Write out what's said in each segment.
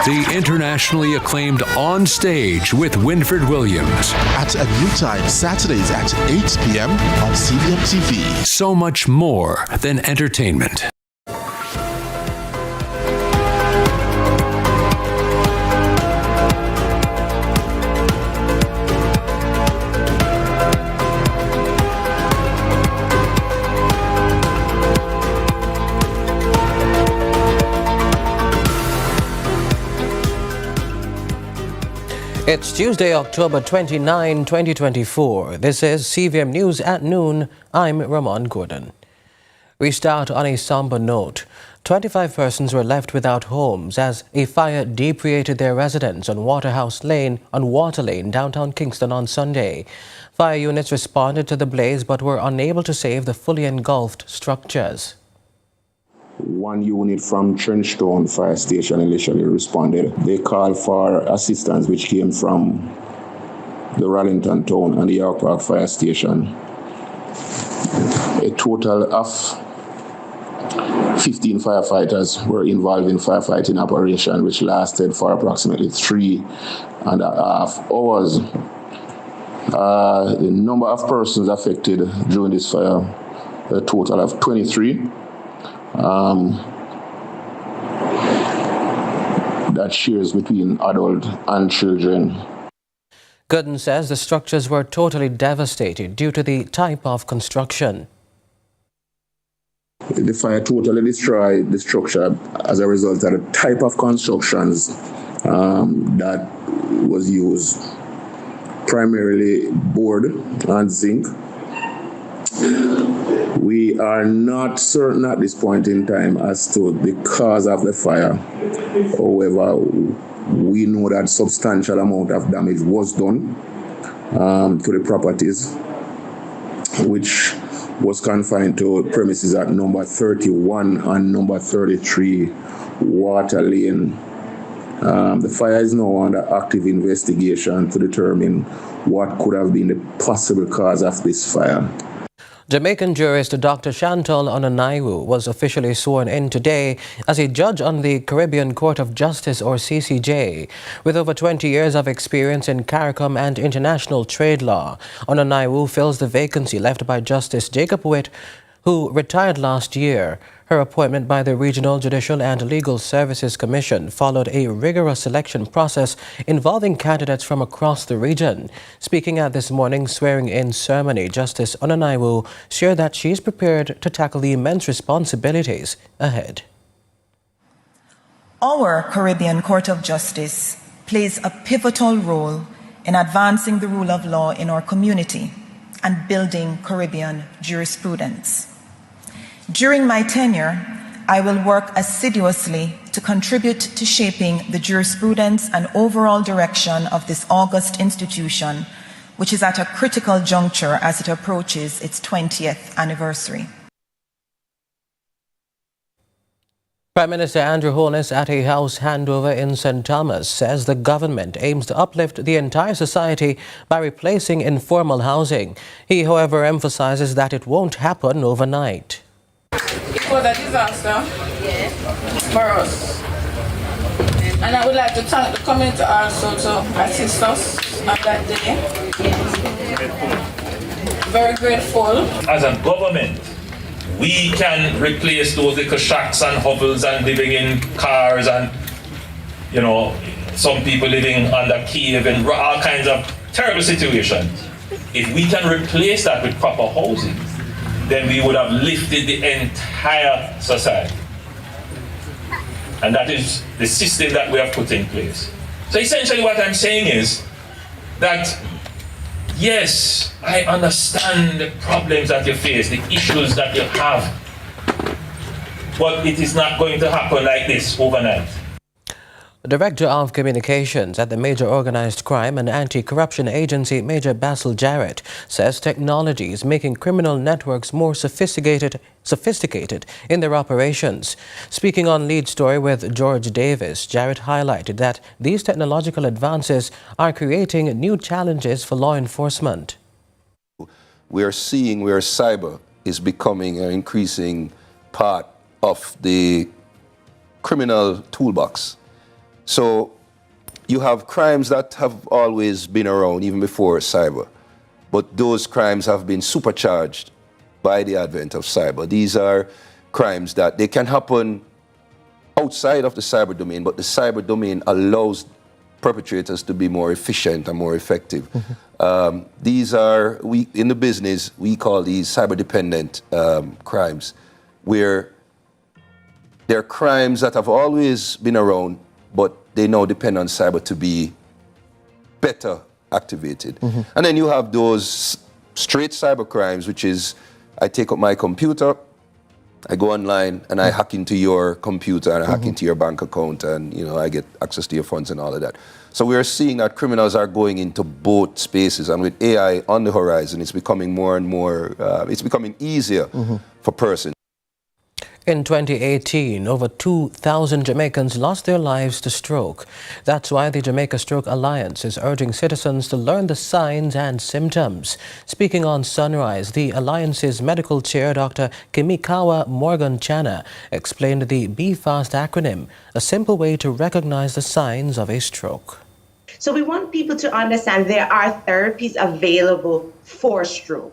the internationally acclaimed On Stage with Winford Williams. At a new time, Saturdays at 8 p.m. on CVM TV. So much more than entertainment. It's Tuesday, October 29, 2024. This is CVM News at noon. I'm Ramon Gordon. We start on a somber note. 25 persons were left without homes as a fire depredated their residence on Water Lane, downtown Kingston on Sunday. Fire units responded to the blaze but were unable to save the fully engulfed structures. One unit from Trenchtown Fire Station initially responded. They called for assistance, which came from the Rallington Town and the York Park Fire Station. A total of 15 firefighters were involved in firefighting operation, which lasted for approximately 3.5 hours. The number of persons affected during this fire, a total of 23. That shares between adult and children. Gooden says the structures were totally devastated due to the type of construction. The fire totally destroyed the structure as a result of the type of constructions that was used, primarily board and zinc. We are not certain at this point in time as to the cause of the fire. However, we know that substantial amount of damage was done to the properties, which was confined to premises at number 31 and number 33 Water Lane. The fire is now under active investigation to determine what could have been the possible cause of this fire. Jamaican jurist Dr. Chantal Onanaiwu was officially sworn in today as a judge on the Caribbean Court of Justice, or CCJ. With over 20 years of experience in CARICOM and international trade law, Onanaiwu fills the vacancy left by Justice Jacob Witt, who retired last year. Her appointment by the Regional Judicial and Legal Services Commission followed a rigorous selection process involving candidates from across the region. Speaking at this morning's swearing-in ceremony, Justice Onanaiwu shared that she is prepared to tackle the immense responsibilities ahead. Our Caribbean Court of Justice plays a pivotal role in advancing the rule of law in our community and building Caribbean jurisprudence. During my tenure, I will work assiduously to contribute to shaping the jurisprudence and overall direction of this august institution, which is at a critical juncture as it approaches its 20th anniversary. Prime Minister Andrew Holness at a house handover in St. Thomas says the government aims to uplift the entire society by replacing informal housing. He, however, emphasizes that it won't happen overnight. It was a disaster for us. And I would like to thank the community also to assist us on that day. Very grateful. As a government, we can replace those little shacks and hovels and living in cars and, you know, some people living under cave and all kinds of terrible situations. If we can replace that with proper housing, then we would have lifted the entire society. And that is the system that we have put in place. So essentially what I'm saying is that, yes, I understand the problems that you face, the issues that you have, but it is not going to happen like this overnight. The Director of Communications at the Major Organized Crime and Anti-Corruption Agency, Major Basil Jarrett, says technology is making criminal networks more sophisticated in their operations. Speaking on Lead Story with George Davis, Jarrett highlighted that these technological advances are creating new challenges for law enforcement. We are seeing where cyber is becoming an increasing part of the criminal toolbox. So you have crimes that have always been around, even before cyber. But those crimes have been supercharged by the advent of cyber. These are crimes that they can happen outside of the cyber domain, but the cyber domain allows perpetrators to be more efficient and more effective. These are, in the business, we call these cyber-dependent crimes, where they're crimes that have always been around, but they now depend on cyber to be better activated. And then you have those straight cyber crimes, which is, I take up my computer, I go online and I hack into your computer and I hack into your bank account, and I get access to your funds and all of that. So we are seeing that criminals are going into both spaces, and with AI on the horizon, it's becoming more and more, it's becoming easier for persons. In 2018, over 2,000 Jamaicans lost their lives to stroke. That's why the Jamaica Stroke Alliance is urging citizens to learn the signs and symptoms. Speaking on Sunrise, the Alliance's medical chair, Dr. Kimikawa Morgan-Chana, explained the BFAST acronym, a simple way to recognize the signs of a stroke. So we want people to understand there are therapies available for stroke.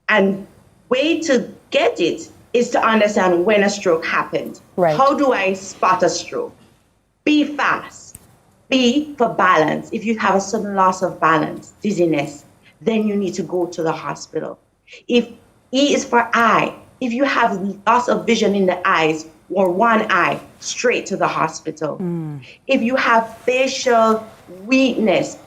And way to get it is to understand when a stroke happened. Right. How do I spot a stroke? Be fast. B for balance. If you have a sudden loss of balance, dizziness, then you need to go to the hospital. If E is for eye, if you have loss of vision in the eyes or one eye, straight to the hospital. If you have facial weakness,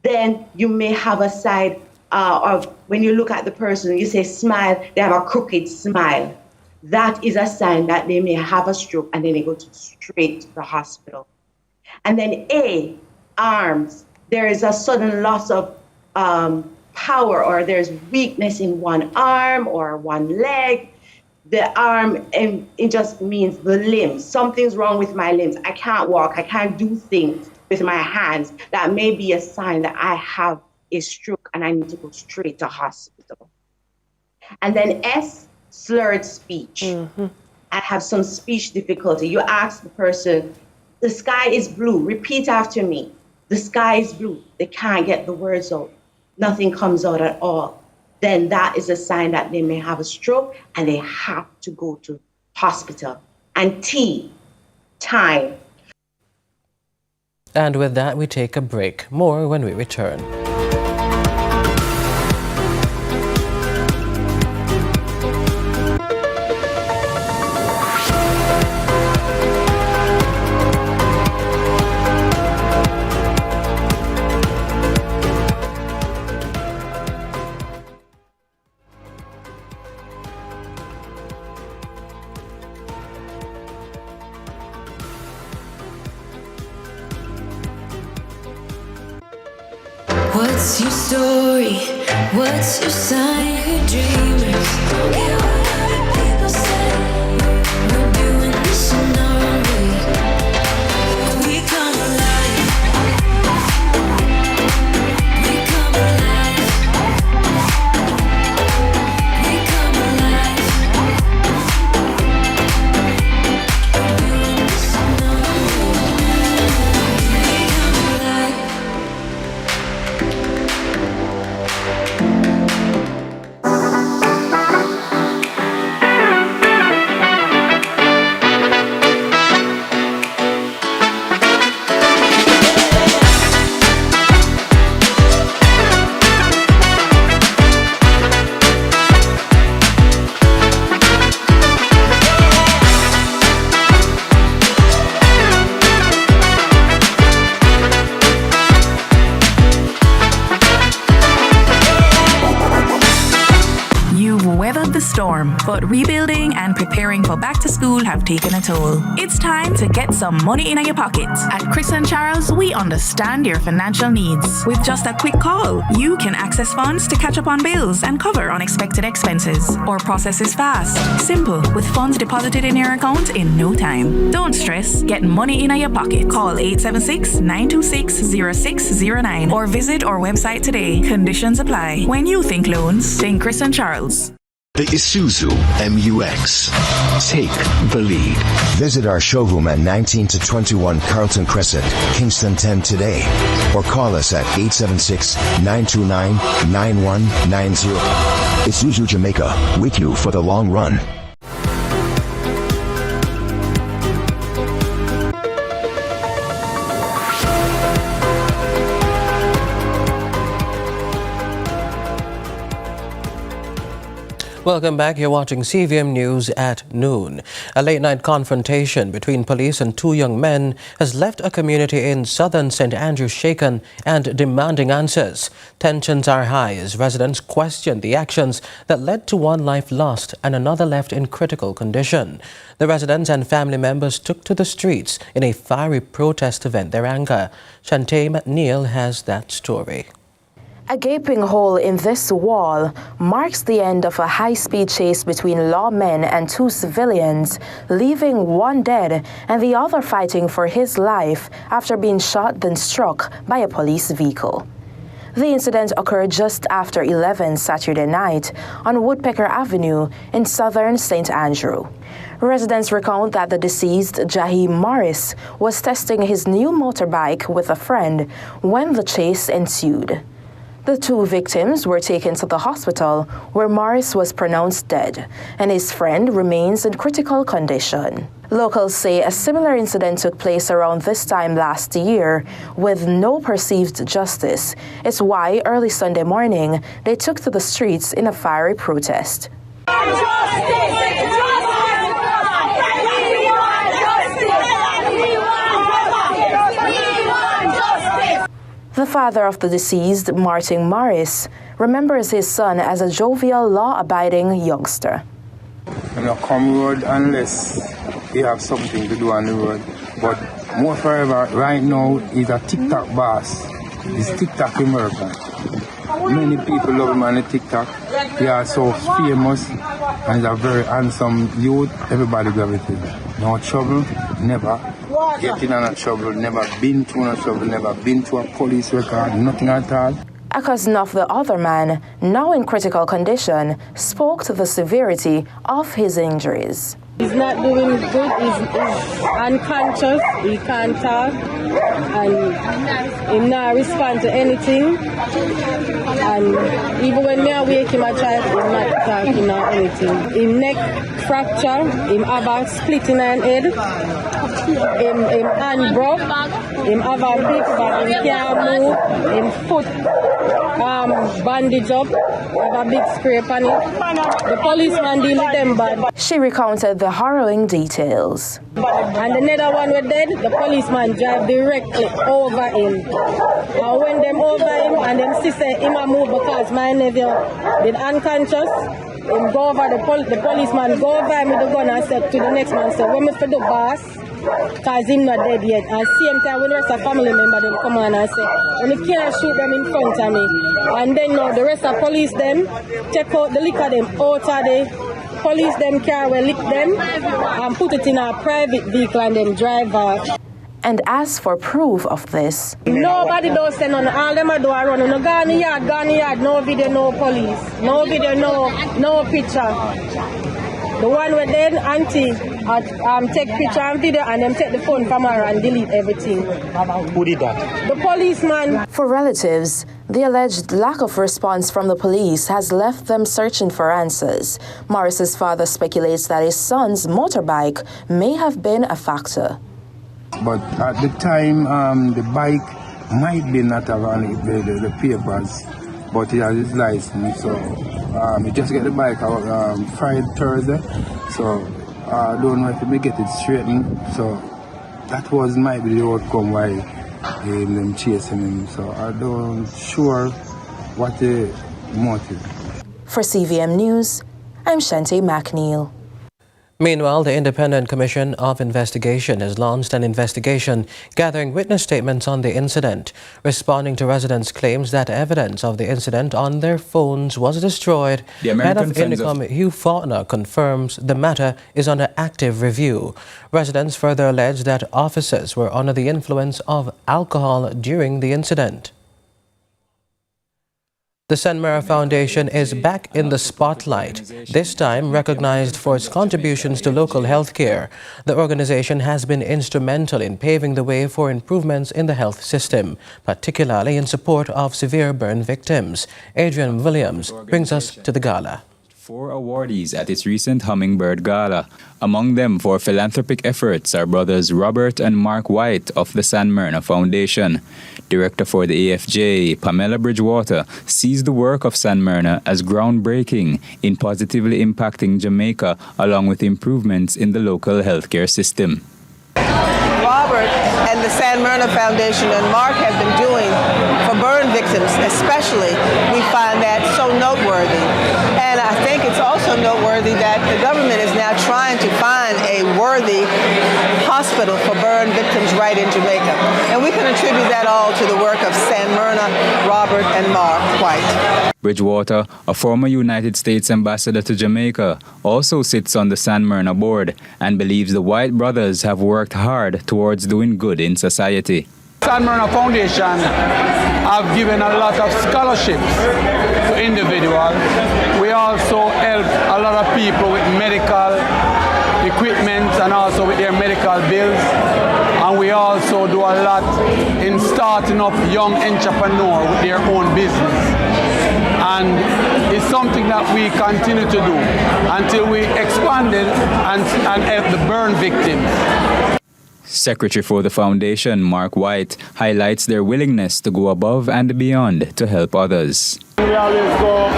then you may have a side of when you look at the person, you say smile, they have a crooked smile. That is a sign that they may have a stroke, and then they go straight to the hospital. And then A, arms. There is a sudden loss of power, or there's weakness in one arm or one leg. The arm, and it just means the limbs. Something's wrong with my limbs. I can't walk, I can't do things with my hands. That may be a sign that I have a stroke and I need to go straight to hospital. And then S, slurred speech. I have some speech difficulty. You ask the person, the sky is blue. Repeat after me. The sky is blue. They can't get the words out. Nothing comes out at all. Then that is a sign that they may have a stroke and they have to go to hospital. And T, time. And with that, we take a break. More when we return. What's your story? What's your sign? You're dreamers. Don't care what other people say. We're doing this in our own way. We come alive. We come alive. We come alive. We're doing this in our own way. We come alive. Weathered the storm, but rebuilding and preparing for back to school have taken a toll. It's time to get some money in your pocket. At Chris and Charles, we understand your financial needs. With just a quick call, you can access funds to catch up on bills and cover unexpected expenses. Our process is fast, simple, with funds deposited in your account in no time. Don't stress, get money in your pocket. Call 876-926-0609 or visit our website today. Conditions apply. When you think loans, think Chris and Charles. The Isuzu MUX. Take the lead. Visit our showroom at 19 to 21 Carlton Crescent, Kingston 10 today. Or call us at 876-929-9190. Isuzu Jamaica, with you for the long run. Welcome back. You're watching CVM News at noon. A late-night confrontation between police and two young men has left a community in southern St. Andrews shaken and demanding answers. Tensions are high as residents question the actions that led to one life lost and another left in critical condition. The residents and family members took to the streets in a fiery protest to vent their anger. Shantae McNeil has that story. A gaping hole in this wall marks the end of a high-speed chase between lawmen and two civilians, leaving one dead and the other fighting for his life after being shot then struck by a police vehicle. The incident occurred just after 11 Saturday night on Woodpecker Avenue in southern St. Andrew. Residents recount that the deceased, Jaheem Morris, was testing his new motorbike with a friend when the chase ensued. The two victims were taken to the hospital where Morris was pronounced dead and his friend remains in critical condition. Locals say a similar incident took place around this time last year with no perceived justice. It's why early Sunday morning they took to the streets in a fiery protest. The father of the deceased, Martin Morris, remembers his son as a jovial, law-abiding youngster. I'm not come road unless you have something to do on the road. But more forever, right now, he's a TikTok boss. He's TikTok American. Many people love him on the TikTok. He is so famous and he's a very handsome youth. Everybody loves him. No trouble, never. Getting in a trouble, never been to a trouble, never been to a police record, nothing at all. A cousin of the other man, now in critical condition, spoke to the severity of his injuries. He's not doing good, he's unconscious, he can't talk, and he not respond to anything. And even when I wake him, I try to not talking or anything. His neck fracture, him have a split in an head, him hand broke, him have a big back, he can't move, him foot bandage up, have a big scrape on it. The policeman deal with them bad. She recounted the harrowing details. And another one was dead, the policeman drive directly over him. And when them over him, and them see say him a move because my nephew been unconscious, him go over the policeman go over him with the gun and said to the next man, say, when me for the boss? Because him not dead yet. And same time when the rest of family member them come on and say, when you can't shoot them in front of me. And then now the rest of police them, take out the liquor them out of the police them car will lick them and put it in a private vehicle and then drive off. And as for proof of this, nobody does say none. All them do are running. No gone in yard, no video, no police. No video, no picture. The one where then auntie take picture and video and them take the phone from her and delete everything. Who did that? The policeman. For relatives, the alleged lack of response from the police has left them searching for answers. Morris's father speculates that his son's motorbike may have been a factor. But at the time, the bike might be not around the papers, but he has his license. So he just get the bike out Friday, Thursday. So I don't know if he may get it straightened. So that might be the outcome why them chasing him. So I don't sure what the motive. For CVM News, I'm Shantae McNeil. Meanwhile, the Independent Commission of Investigation has launched an investigation gathering witness statements on the incident, responding to residents' claims that evidence of the incident on their phones was destroyed. Head of Indicom Hugh Faulkner confirms the matter is under active review. Residents further allege that officers were under the influence of alcohol during the incident. The Sanmera Foundation is back in the spotlight, this time recognized for its contributions to local healthcare. The organization has been instrumental in paving the way for improvements in the health system, particularly in support of severe burn victims. Adrian Williams brings us to the gala. 4 awardees at its recent Hummingbird Gala. Among them for philanthropic efforts are brothers Robert and Mark White of the Sanmera Foundation. Director for the AFJ, Pamela Bridgewater, sees the work of Sanmera as groundbreaking in positively impacting Jamaica along with improvements in the local healthcare system. Robert and the Sanmera Foundation and Mark have been doing for burn victims especially, we find that so noteworthy. And I think it's also noteworthy that the government is now trying to find a worthy hospital for burn victims right in Jamaica. And we can attribute that all to the work of Sanmera, Robert, and Mark White. Bridgewater, a former United States ambassador to Jamaica, also sits on the Sanmera board and believes the White brothers have worked hard towards doing good in society. Sanmera Foundation have given a lot of scholarships to individuals. We also help a lot of people with medical equipment and also with their medical bills. And we also do a lot in starting up young entrepreneurs with their own business. And it's something that we continue to do until we expand it and help the burn victims. Secretary for the foundation, Mark White, highlights their willingness to go above and beyond to help others. We always go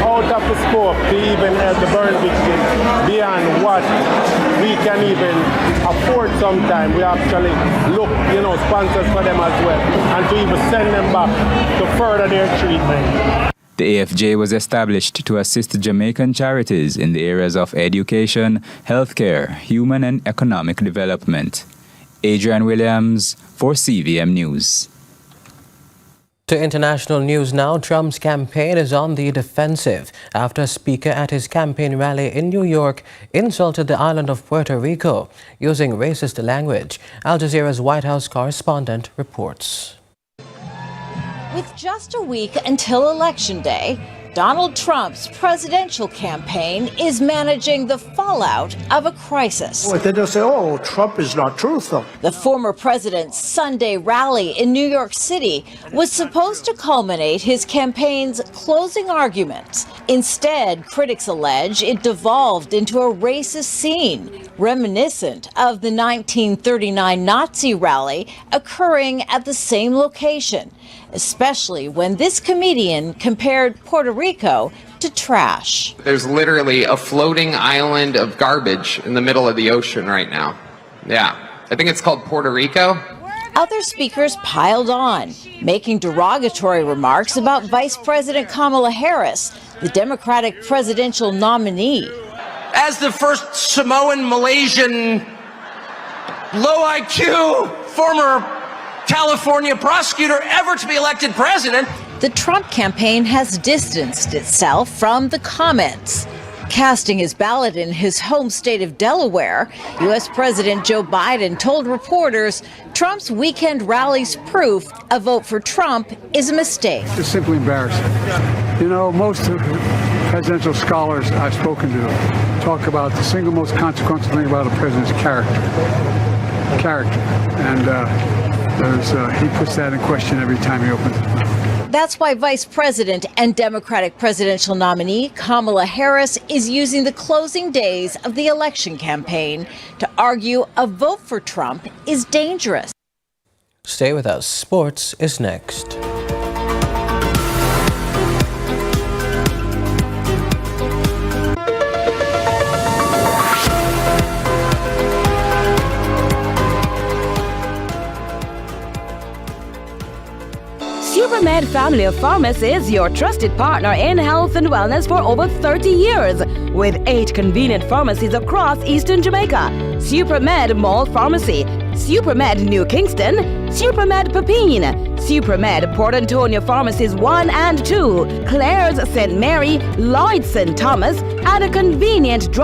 out of the scope to even help the burn victims beyond what we can even afford sometimes. We actually look, sponsors for them as well, and to even send them back to further their treatment. The AFJ was established to assist Jamaican charities in the areas of education, healthcare, human and economic development. Adrian Williams for CVM News. To international news now, Trump's campaign is on the defensive after a speaker at his campaign rally in New York insulted the island of Puerto Rico using racist language. Al Jazeera's White House correspondent reports. With just a week until Election Day, Donald Trump's presidential campaign is managing the fallout of a crisis. They just say, Trump is not truthful. The former president's Sunday rally in New York City was supposed to culminate his campaign's closing arguments. Instead, critics allege it devolved into a racist scene, reminiscent of the 1939 Nazi rally occurring at the same location, especially when this comedian compared Puerto Rico to trash. There's literally a floating island of garbage in the middle of the ocean right now. Yeah, I think it's called Puerto Rico. Other speakers piled on, making derogatory remarks about Vice President Kamala Harris, the Democratic presidential nominee. As the first Samoan, Malaysian, low IQ, former California prosecutor ever to be elected president. The Trump campaign has distanced itself from the comments. Casting his ballot in his home state of Delaware, U.S. President Joe Biden told reporters Trump's weekend rally's proof a vote for Trump is a mistake. It's simply embarrassing. Most of the presidential scholars I've spoken to talk about the single most consequential thing about a president's character. And he puts that in question every time he opens his mouth. That's why Vice President and Democratic presidential nominee Kamala Harris is using the closing days of the election campaign to argue a vote for Trump is dangerous. Stay with us. Sports is next. SuperMed Family of Pharmacies, your trusted partner in health and wellness for over 30 years, with 8 convenient pharmacies across Eastern Jamaica. SuperMed Mall Pharmacy, SuperMed New Kingston, SuperMed Pepin, SuperMed Port Antonio Pharmacies 1 and 2, Claire's St. Mary, Lloyd's St. Thomas, and a convenient